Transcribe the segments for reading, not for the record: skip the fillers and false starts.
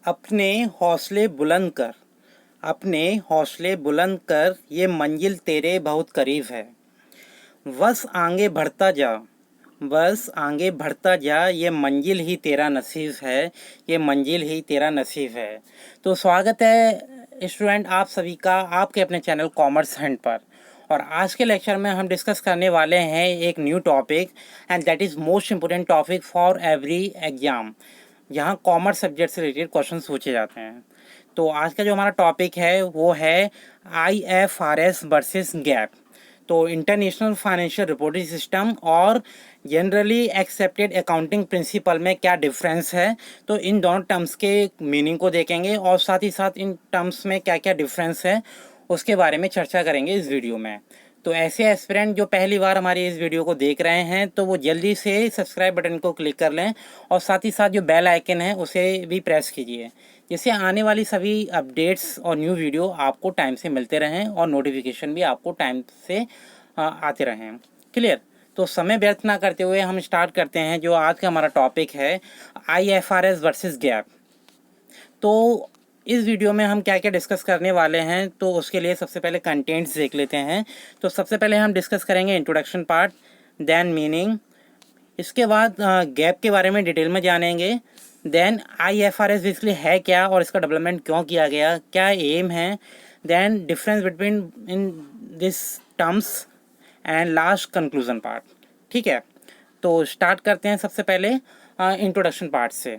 अपने हौसले बुलंद कर। अपने हौसले बुलंद कर, ये मंजिल तेरे बहुत करीब है। बस आगे बढ़ता जा। बस आगे बढ़ता जा, ये मंजिल ही तेरा नसीब है। ये मंजिल ही तेरा नसीब है। तो स्वागत है स्टूडेंट आप सभी का आपके अपने चैनल कॉमर्स हंट पर। और आज के लेक्चर में हम डिस्कस करने वाले हैं एक new topic, and that is most important topic for every exam, जहाँ कॉमर्स सब्जेक्ट से रिलेटेड क्वेश्चन पूछे जाते हैं। तो आज का जो हमारा टॉपिक है वो है IFRS वर्सेस गैप। तो इंटरनेशनल फाइनेंशियल रिपोर्टिंग सिस्टम और जनरली एक्सेप्टेड अकाउंटिंग प्रिंसिपल में क्या डिफरेंस है, तो इन दोनों टर्म्स के मीनिंग को देखेंगे और साथ ही साथ इन टर्म्स में क्या क्या डिफरेंस है उसके बारे में चर्चा करेंगे इस वीडियो में। तो ऐसे एस्पिरेंट जो पहली बार हमारी इस वीडियो को देख रहे हैं तो वो जल्दी से सब्सक्राइब बटन को क्लिक कर लें और साथ ही साथ जो बेल आइकन है उसे भी प्रेस कीजिए, जिससे आने वाली सभी अपडेट्स और न्यू वीडियो आपको टाइम से मिलते रहें और नोटिफिकेशन भी आपको टाइम से आते रहें। क्लियर? तो समय व्यर्थ ना करते हुए हम स्टार्ट करते हैं। जो आज का हमारा टॉपिक है IFRS वर्सेस गैप। तो इस वीडियो में हम क्या क्या डिस्कस करने वाले हैं, तो उसके लिए सबसे पहले कंटेंट्स देख लेते हैं। तो सबसे पहले हम डिस्कस करेंगे इंट्रोडक्शन पार्ट, देन मीनिंग, इसके बाद गैप के बारे में डिटेल में जानेंगे, देन IFRS बेसिकली है क्या और इसका डेवलपमेंट क्यों किया गया, क्या एम है, then difference between in this terms, and last conclusion part. ठीक है, तो स्टार्ट करते हैं सबसे पहले इंट्रोडक्शन पार्ट से।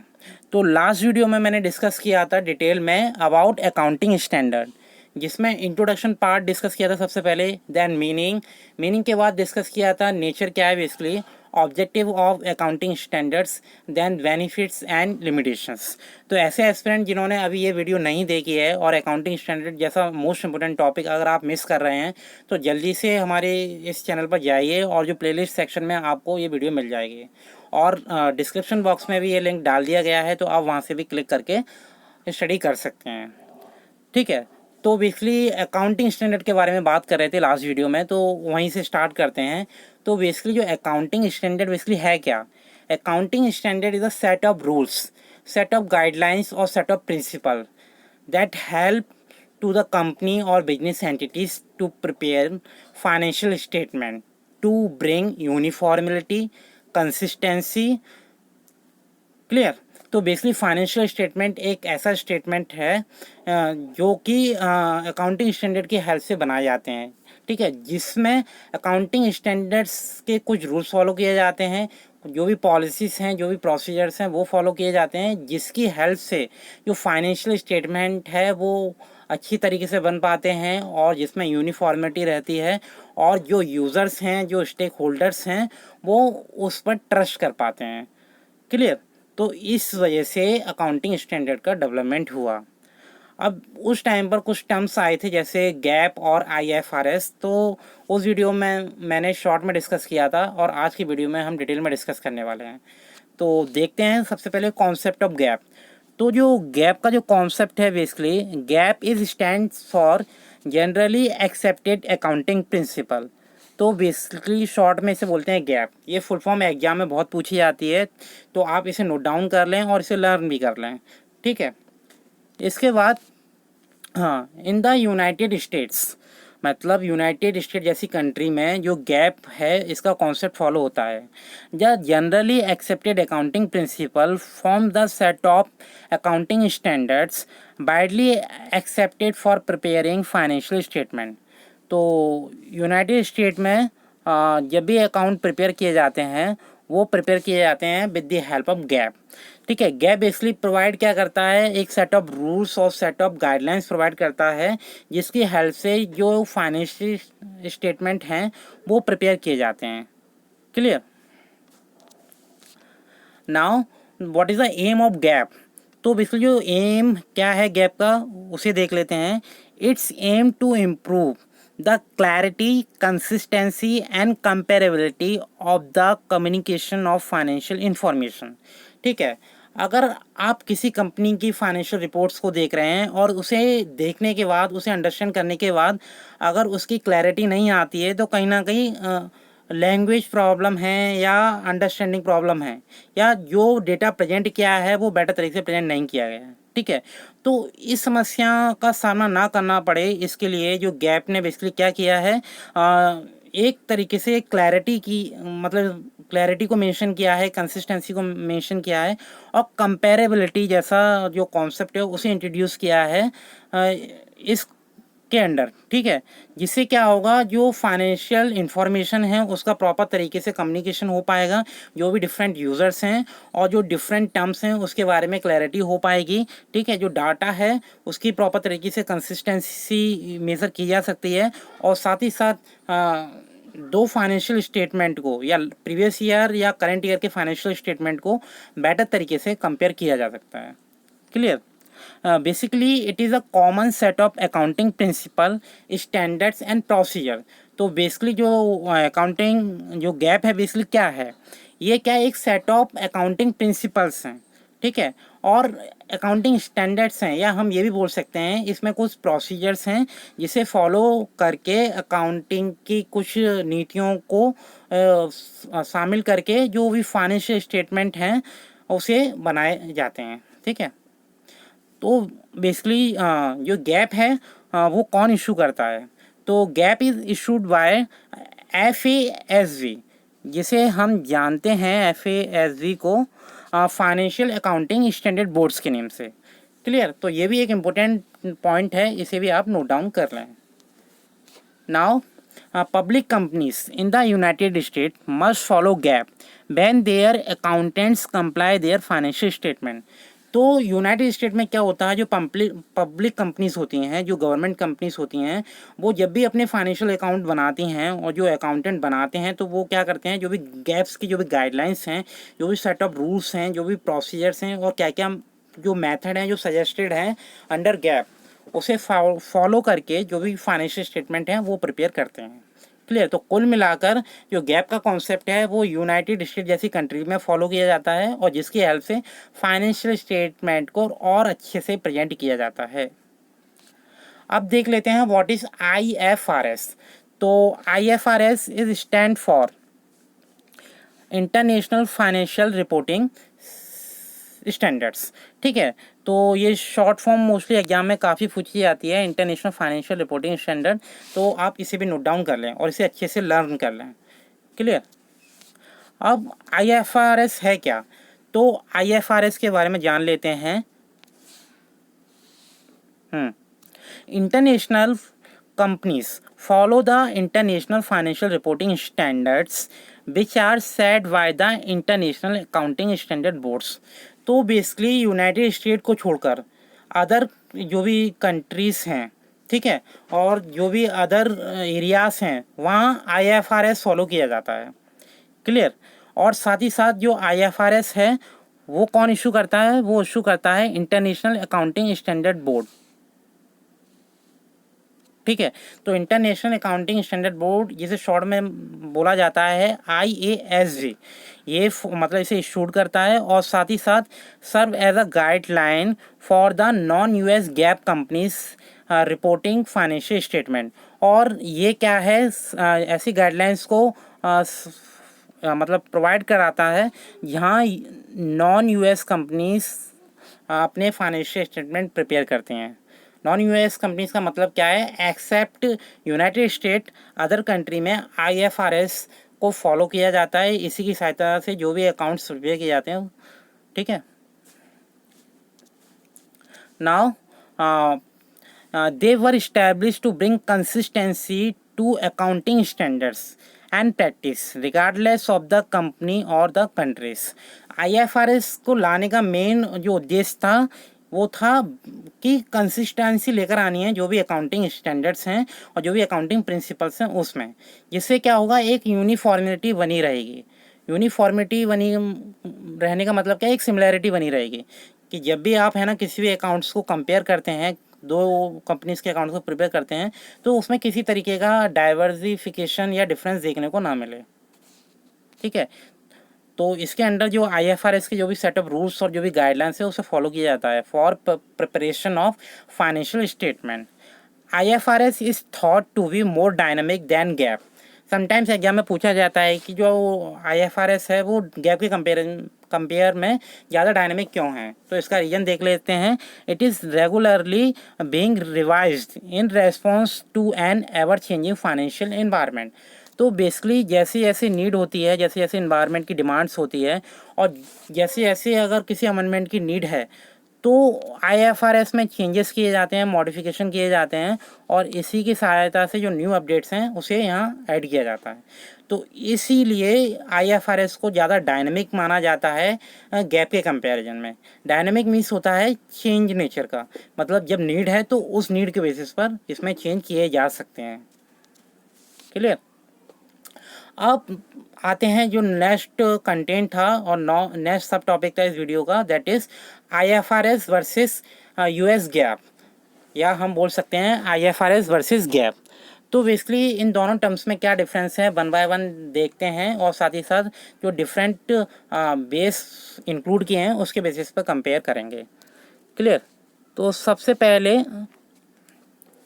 तो लास्ट वीडियो में मैंने डिस्कस किया था डिटेल में अबाउट अकाउंटिंग स्टैंडर्ड, जिसमें इंट्रोडक्शन पार्ट डिस्कस किया था सबसे पहले, देन मीनिंग के बाद डिस्कस किया था नेचर क्या है basically, objective of accounting standards, then benefits and limitations. तो ऐसे एस्पिरेंट जिन्होंने अभी ये वीडियो नहीं देखी है और अकाउंटिंग स्टैंडर्ड जैसा मोस्ट इंपोर्टेंट टॉपिक अगर आप मिस कर रहे हैं तो जल्दी से हमारे इस चैनल पर जाइए और जो प्लेलिस्ट सेक्शन में आपको ये वीडियो मिल जाएगी और डिस्क्रिप्शन बॉक्स में भी ये लिंक डाल दिया गया है, तो आप वहाँ से भी क्लिक करके स्टडी कर सकते हैं। ठीक है, तो बेसिकली अकाउंटिंग स्टैंडर्ड के बारे में बात कर रहे थे लास्ट वीडियो में, तो वहीं से स्टार्ट करते हैं। तो बेसिकली जो अकाउंटिंग स्टैंडर्ड बेसिकली है क्या? Accounting standard is a set of rules, set of guidelines और set of principle that help to the company or business entities to prepare financial statement to bring uniformity, consistency। Clear? तो basically financial statement एक ऐसा statement है जो कि accounting standard की help से बनाए जाते हैं। ठीक है, जिसमें अकाउंटिंग स्टैंडर्ड्स के कुछ रूल्स फॉलो किए जाते हैं, जो भी पॉलिसीज़ हैं, जो भी प्रोसीजर्स हैं वो फॉलो किए जाते हैं, जिसकी हेल्प से जो फाइनेंशियल स्टेटमेंट है वो अच्छी तरीके से बन पाते हैं और जिसमें यूनिफॉर्मिटी रहती है और जो यूज़र्स हैं, जो स्टेक होल्डर्स हैं, वो उस पर ट्रस्ट कर पाते हैं। क्लियर? तो इस वजह से अकाउंटिंग स्टैंडर्ड का डेवलपमेंट हुआ। अब उस टाइम पर कुछ टर्म्स आए थे जैसे गैप और IFRS, तो उस वीडियो में मैंने शॉर्ट में डिस्कस किया था और आज की वीडियो में हम डिटेल में डिस्कस करने वाले हैं। तो देखते हैं सबसे पहले कॉन्सेप्ट ऑफ गैप। तो जो गैप का जो कॉन्सेप्ट है basically, gap is stand for generally accepted accounting principle. तो बेसिकली शॉर्ट में इसे बोलते हैं गैप। ये फुल फॉर्म एग्जाम में बहुत पूछी जाती है, तो आप इसे नोट डाउन कर लें और इसे लर्न भी कर लें। ठीक है, इसके बाद हाँ, इन द यूनाइटेड स्टेट्स, मतलब यूनाइटेड स्टेट जैसी कंट्री में जो गैप है इसका कॉन्सेप्ट फॉलो होता है। The generally accepted accounting principle form the set of accounting standards widely accepted for preparing financial statement. तो यूनाइटेड स्टेट में जब भी अकाउंट प्रिपेयर किए जाते हैं वो प्रिपेयर किए जाते हैं with the help of gap. ठीक है, गैप बेसिकली प्रोवाइड क्या करता है, एक सेट ऑफ रूल्स और सेट ऑफ गाइडलाइंस प्रोवाइड करता है जिसकी हेल्प से जो फाइनेंशियल स्टेटमेंट हैं वो प्रिपेयर किए जाते हैं। Clear? Now what is the aim of GAAP? तो बेसिकली जो एम क्या है गैप का उसे देख लेते हैं। It's aim to improve the clarity, consistency and comparability of the communication of financial information. ठीक है, अगर आप किसी कंपनी की फाइनेंशियल रिपोर्ट्स को देख रहे हैं और उसे देखने के बाद, उसे अंडरस्टैंड करने के बाद अगर उसकी क्लैरिटी नहीं आती है तो कहीं ना कहीं लैंग्वेज प्रॉब्लम है या अंडरस्टैंडिंग प्रॉब्लम है या जो डेटा प्रेजेंट किया है वो बेटर तरीके से प्रेजेंट नहीं किया गया है, ठीक है। तो इस समस्या का सामना ना करना पड़े इसके लिए जो गैप ने बेसिकली क्या किया है, एक तरीके से क्लैरिटी की, मतलब क्लैरिटी को मेंशन किया है, कंसिस्टेंसी को मेंशन किया है और कंपैरेबिलिटी जैसा जो कॉन्सेप्ट है उसे इंट्रोड्यूस किया है इस के अंडर, ठीक है। जिससे क्या होगा, जो फाइनेंशियल इंफॉर्मेशन है उसका प्रॉपर तरीके से कम्युनिकेशन हो पाएगा, जो भी डिफरेंट यूज़र्स हैं और जो डिफरेंट टर्म्स हैं उसके बारे में क्लैरिटी हो पाएगी, ठीक है। जो डाटा है उसकी प्रॉपर तरीके से कंसिस्टेंसी मेज़र की जा सकती है और साथ ही साथ दो फाइनेंशियल स्टेटमेंट को या प्रीवियस ईयर या करंट ईयर के फाइनेंशियल स्टेटमेंट को बेटर तरीके से कंपेयर किया जा सकता है। Clear? Basically it is a common set of accounting principle, standards and procedure. तो बेसिकली जो अकाउंटिंग जो गैप है बेसिकली क्या है, ये क्या एक सेट ऑफ अकाउंटिंग प्रिंसिपल्स हैं, ठीक है, और अकाउंटिंग स्टैंडर्ड्स हैं, या हम ये भी बोल सकते हैं इसमें कुछ प्रोसीजर्स हैं जिसे फॉलो करके अकाउंटिंग की कुछ नीतियों को शामिल करके जो भी फाइनेंशियल स्टेटमेंट हैं उसे बनाए जाते हैं, ठीक है। तो बेसिकली जो गैप है वो कौन इशू करता है, तो gap is issued by FASB, जिसे हम जानते हैं FASB को फाइनेंशियल अकाउंटिंग स्टैंडर्ड बोर्ड्स के नेम से। क्लियर? तो ये भी एक इम्पोर्टेंट पॉइंट है, इसे भी आप नोट डाउन कर लें। Now public companies in the United States must follow GAAP when their accountants comply their financial statement। तो यूनाइटेड स्टेट में क्या होता है, जो पब्लिक कंपनीज होती हैं, जो गवर्नमेंट कंपनीज होती हैं, वो जब भी अपने फाइनेंशियल अकाउंट बनाती हैं और जो अकाउंटेंट बनाते हैं तो वो क्या करते हैं, जो भी गैप्स की जो भी गाइडलाइंस हैं, जो भी सेट ऑफ रूल्स हैं, जो भी प्रोसीजर्स हैं और क्या क्या जो मेथड हैं जो सजेस्टेड हैं अंडर गैप, उसे फॉलो करके जो भी फाइनेंशियल स्टेटमेंट हैं वो प्रिपेयर करते हैं। क्लियर? तो कुल मिलाकर जो गैप का कॉन्सेप्ट है वो यूनाइटेड स्टेट जैसी कंट्री में फॉलो किया जाता है और जिसकी हेल्प से फाइनेंशियल स्टेटमेंट को और अच्छे से प्रेजेंट किया जाता है। अब देख लेते हैं व्हाट इज IFRS। तो IFRS is stand for international financial reporting standards, ठीक है। तो ये शॉर्ट फॉर्म मोस्टली एग्जाम में काफ़ी पूछी जाती है, इंटरनेशनल फाइनेंशियल रिपोर्टिंग स्टैंडर्ड। तो आप इसे भी नोट डाउन कर लें और इसे अच्छे से लर्न कर लें। क्लियर? अब IFRS है क्या, तो IFRS के बारे में जान लेते हैं। International companies follow the international financial reporting standards which are set by the international accounting standard boards। तो बेसिकली यूनाइटेड स्टेट को छोड़कर अदर जो भी कंट्रीज़ हैं, ठीक है, और जो भी अदर एरियाज़ हैं वहाँ IFRS फॉलो किया जाता है। क्लियर? और साथ ही साथ जो IFRS है वो कौन इशू करता है, वो इशू करता है इंटरनेशनल अकाउंटिंग स्टैंडर्ड बोर्ड, ठीक है। तो इंटरनेशनल अकाउंटिंग स्टैंडर्ड बोर्ड, जिसे शॉर्ट में बोला जाता है IASB, ये मतलब इसे इशूड करता है और साथ ही साथ serve as a guideline for the non US GAAP companies reporting financial statement. और ये क्या है, ऐसी गाइडलाइंस को मतलब प्रोवाइड कराता है जहाँ नॉन US कंपनीज अपने फाइनेंशियल स्टेटमेंट प्रिपेयर करते हैं। नॉन US कंपनीज का मतलब क्या है, except United State other country में IFRS को फॉलो किया जाता है। इसी की सहायता से जो भी अकाउंट्स प्रिपेयर किए जाते हैं, ठीक है। Now they were establish to bring consistency to accounting standards and practice regardless of the company और द कंट्रीज। IFRS को लाने का मेन जो उद्देश्य था वो था कि कंसिस्टेंसी लेकर आनी है जो भी अकाउंटिंग स्टैंडर्ड्स हैं और जो भी अकाउंटिंग प्रिंसिपल्स हैं उसमें, जिससे क्या होगा, एक यूनिफॉर्मिटी बनी रहेगी। यूनिफॉर्मिटी बनी रहने का मतलब क्या है, एक सिमिलैरिटी बनी रहेगी कि जब भी आप है ना किसी भी अकाउंट्स को कंपेयर करते हैं, दो कंपनीज के अकाउंट्स को प्रिपेयर करते हैं, तो उसमें किसी तरीके का डाइवर्सिफिकेशन या डिफरेंस देखने को ना मिले, ठीक है। तो इसके अंडर जो IFRS के जो भी सेट ऑफ रूल्स और जो भी गाइडलाइंस है उसे फॉलो किया जाता है for preparation of financial statement. IFRS is thought to be more dynamic than GAAP sometimes exam में पूछा जाता है कि जो IFRS है वो गैप के कंपेयर में ज़्यादा डायनेमिक क्यों है। तो इसका रीज़न देख लेते हैं। It is regularly being revised in response to an ever changing financial environment. तो बेसिकली जैसी जैसी नीड होती है, जैसे जैसे इन्वायरमेंट की डिमांड्स होती है, और जैसे जैसे अगर किसी अमेंडमेंट की नीड है तो IFRS में चेंजेस किए जाते हैं, मॉडिफिकेशन किए जाते हैं, और इसी की सहायता से जो न्यू अपडेट्स हैं उसे यहाँ ऐड किया जाता है। तो इसीलिए IFRS को ज़्यादा डायनेमिक माना जाता है गैप के कंपैरिजन में। डायनेमिक मीन्स होता है चेंज नेचर का, मतलब जब नीड है तो उस नीड के बेसिस पर इसमें चेंज किए जा सकते हैं। क्लियर। अब आते हैं जो नेक्स्ट कंटेंट था और नेक्स्ट सब टॉपिक था इस वीडियो का, that is IFRS versus US gap, या हम बोल सकते हैं IFRS वर्सेस गैप। तो बेसिकली इन दोनों टर्म्स में क्या डिफरेंस है, वन बाय वन देखते हैं, और साथ ही साथ जो डिफरेंट बेस इंक्लूड किए हैं उसके बेसिस पर कंपेयर करेंगे। क्लियर। तो सबसे पहले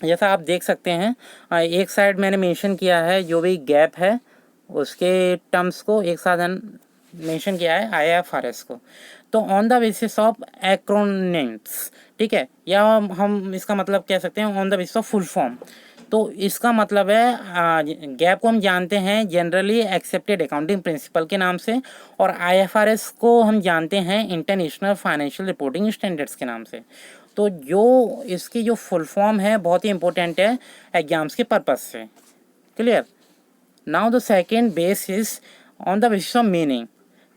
जैसा आप देख सकते हैं, एक साइड मैंने मेंशन किया है जो भी गैप है उसके टर्म्स को एक साथ मेंशन किया है IFRS को। तो on the basis of acronyms, ठीक है, या हम इसका मतलब कह सकते हैं on the basis of full form. तो इसका मतलब है गैप को हम जानते हैं जनरली एक्सेप्टेड अकाउंटिंग प्रिंसिपल के नाम से, और IFRS को हम जानते हैं इंटरनेशनल फाइनेंशियल रिपोर्टिंग स्टैंडर्ड्स के नाम से। तो जो इसकी जो फुल फॉर्म है बहुत ही इंपॉर्टेंट है एग्जाम्स के पर्पज़ से। Clear. Now the second base is on the basis of meaning.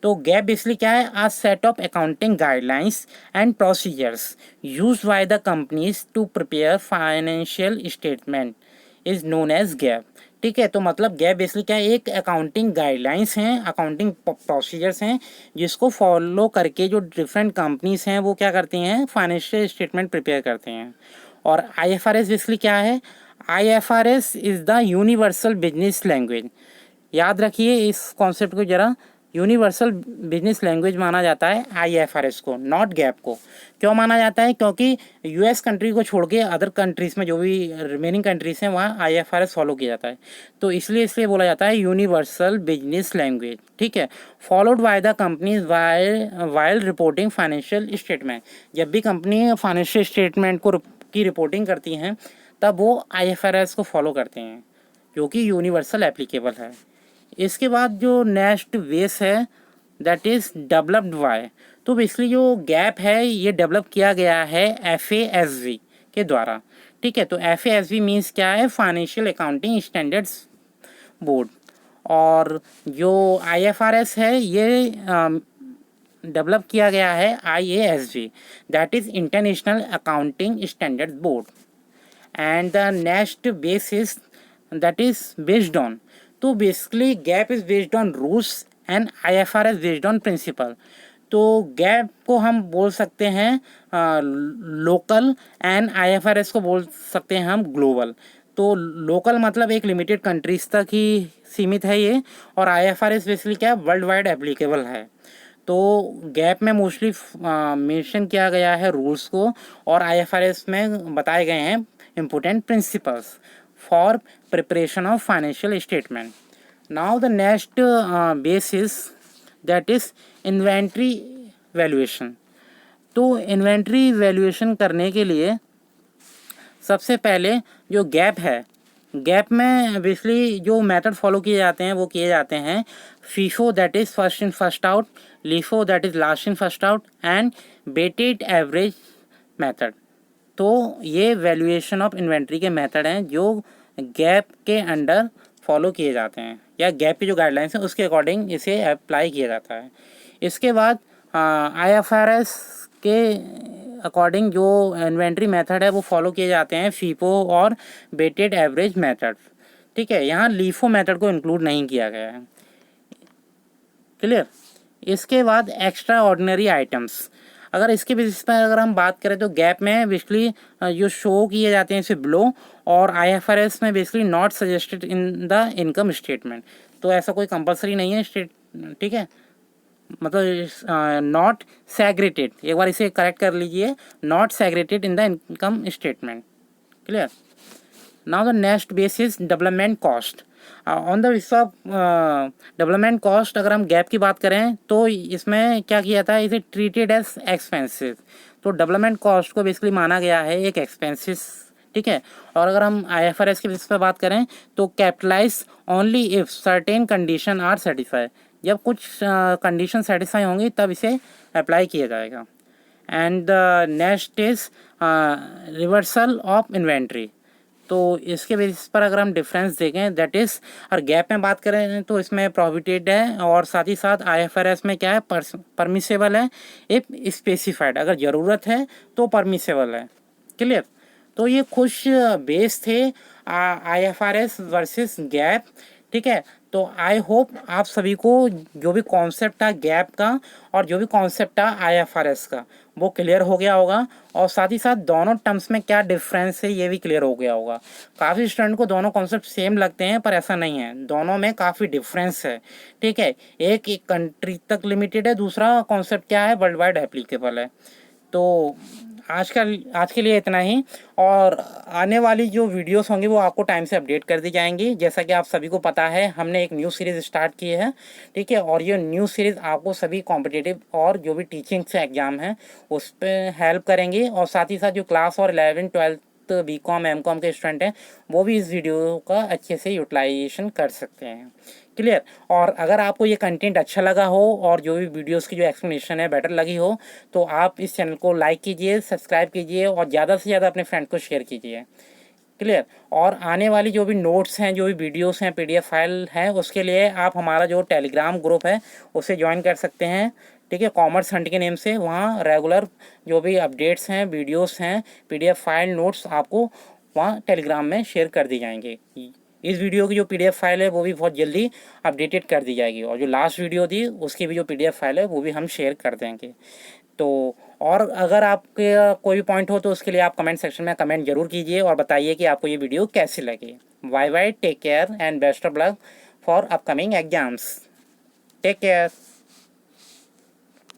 तो गैप बेसिकली क्या है, a set of accounting guidelines and procedures used by the companies to prepare financial statement is known as GAAP. ठीक है, तो मतलब GAAP basically क्या है, एक अकाउंटिंग गाइडलाइंस हैं, अकाउंटिंग प्रोसीजर्स हैं जिसको फॉलो करके जो डिफरेंट कंपनीज हैं वो क्या करती हैं, फाइनेंशियल स्टेटमेंट प्रिपेयर करते हैं। और IFRS बेसिकली क्या है, IFRS is the universal business language. याद रखिए इस कॉन्सेप्ट को ज़रा, यूनिवर्सल बिजनेस लैंग्वेज माना जाता है IFRS को, नॉट गैप को। क्यों माना जाता है, क्योंकि US कंट्री को छोड़ के अदर कंट्रीज़ में जो भी रिमेनिंग कंट्रीज़ हैं वहाँ IFRS फॉलो किया जाता है। तो इसलिए बोला जाता है यूनिवर्सल बिजनेस लैंग्वेज। ठीक है, followed by the companies while reporting financial statement. जब भी कंपनी फाइनेंशियल स्टेटमेंट को की रिपोर्टिंग करती हैं तब वो IFRS को फॉलो करते हैं, जो कि यूनिवर्सल एप्लीकेबल है। इसके बाद जो नेक्स्ट बेस है दैट इज़ डेवलप्ड बाय। तो बेसिकली जो गैप है ये डेवलप किया गया है FASB के द्वारा। ठीक है, तो FASB मीन्स क्या है, फाइनेंशियल अकाउंटिंग स्टैंडर्ड्स बोर्ड। और जो IFRS है ये डेवलप किया गया है IASB, that is international accounting standards board. And the next base is that is based on. तो basically GAAP is based on rules and IFRS based on principle. तो GAAP को हम बोल सकते हैं लोकल, एंड IFRS को बोल सकते हैं हम ग्लोबल। तो लोकल मतलब एक लिमिटेड कंट्रीज तक ही सीमित है ये, और IFRS बेसिकली क्या है, वर्ल्ड वाइड एप्लीकेबल है। तो गैप में मोस्टली मेंशन किया गया है रूल्स को, और IFRS में बताए गए हैं important principles for preparation of financial statement. Now the next basis that is inventory valuation. तो इन्वेंट्री वैल्यूएशन करने के लिए सबसे पहले जो गैप है, गैप में बेसिकली जो मेथड फॉलो किए जाते हैं वो किए जाते हैं FIFO that is first in first out, LIFO that is last in first out, and weighted average method. तो ये वैल्यूएशन ऑफ इन्वेंट्री के मेथड हैं जो गैप के अंडर फॉलो किए जाते हैं, या गैप की जो गाइडलाइंस हैं उसके अकॉर्डिंग इसे अप्लाई किया जाता है। इसके बाद IFRS के अकॉर्डिंग जो इन्वेंट्री मेथड है वो फॉलो किए जाते हैं FIFO और वेटेड एवरेज मेथड। ठीक है, यहाँ LIFO मेथड को इंक्लूड नहीं किया गया है। क्लियर। इसके बाद एक्स्ट्रा ऑर्डिनरी आइटम्स। अगर इसके बेसिस पर अगर हम बात करें तो गैप में बेसिकली जो शो किए जाते हैं इसे बिलो, और IFRS में basically not suggested in the income statement. तो ऐसा कोई कंपलसरी नहीं है ठीक है, मतलब नॉट सेग्रेटेड, एक बार इसे करेक्ट कर लीजिए, not segregated in the income statement. Clear. Now the next base is development cost. On the basis of development cost अगर हम गैप की बात करें तो इसमें क्या किया था, इसे ट्रीटेड एज एक्सपेंसिव। तो डेवलपमेंट कॉस्ट को बेसिकली माना गया है एक एक्सपेंसिस, ठीक है। और अगर हम IFRS के बेसिस पर बात करें तो capitalize only if certain condition are satisfy, जब कुछ कंडीशन सेटिस्फाई होंगी तब इसे अप्लाई किया जाएगा। And the next is reversal of inventory. तो इसके बेसिस पर अगर हम डिफरेंस देखें दैट इज़, और गैप में बात करें तो इसमें प्रोहिबिटेड है, और साथ ही साथ IFRS में क्या है, परमिसेबल है इफ स्पेसिफाइड, अगर ज़रूरत है तो परमिसेबल है। क्लियर। तो ये कुछ बेस थे IFRS वर्सेस गैप, ठीक है। तो आई होप आप सभी को जो भी कॉन्सेप्ट था गैप का और जो भी कॉन्सेप्ट था IFRS का वो क्लियर हो गया होगा, और साथ ही साथ दोनों टर्म्स में क्या डिफरेंस है ये भी क्लियर हो गया होगा। काफ़ी स्टूडेंट को दोनों कॉन्सेप्ट सेम लगते हैं पर ऐसा नहीं है, दोनों में काफ़ी डिफरेंस है, ठीक है। एक कंट्री तक लिमिटेड है, दूसरा कॉन्सेप्ट क्या है, वर्ल्ड वाइड एप्लीकेबल है। तो आज के लिए इतना ही, और आने वाली जो वीडियोस होंगी वो आपको टाइम से अपडेट कर दी जाएंगी। जैसा कि आप सभी को पता है हमने एक न्यू सीरीज़ स्टार्ट की है, ठीक है। और ये न्यू सीरीज़ आपको सभी कॉम्पिटिटिव और जो भी टीचिंग से एग्ज़ाम हैं उस पर हेल्प करेंगे, और साथ ही साथ जो क्लास और 11th-12th BCom MCom के स्टूडेंट हैं वो भी इस वीडियो का अच्छे से यूटिलाइजेशन कर सकते हैं। क्लियर। और अगर आपको ये कंटेंट अच्छा लगा हो और जो भी वीडियोस की जो एक्सप्लेनेशन है बेटर लगी हो तो आप इस चैनल को लाइक कीजिए, सब्सक्राइब कीजिए और ज़्यादा से ज़्यादा अपने फ्रेंड को शेयर कीजिए। क्लियर। और आने वाली जो भी नोट्स हैं, जो भी वीडियोस हैं, PDF फाइल है, उसके लिए आप हमारा जो टेलीग्राम ग्रुप है उसे ज्वाइन कर सकते हैं, ठीक है, कॉमर्स हंट के नेम से। वहाँ रेगुलर जो भी अपडेट्स हैं, वीडियोस हैं, PDF फाइल, नोट्स आपको वहाँ टेलीग्राम में शेयर कर दी जाएंगे। इस वीडियो की जो PDF फाइल है वो भी बहुत जल्दी अपडेटेड कर दी जाएगी, और जो लास्ट वीडियो थी उसकी भी जो PDF फाइल है वो भी हम शेयर कर देंगे। तो और अगर आपके कोई भी पॉइंट हो तो उसके लिए आप कमेंट सेक्शन में कमेंट जरूर कीजिए और बताइए कि आपको ये वीडियो कैसी लगी। Bye bye, take care and best of luck for upcoming exams. Take care.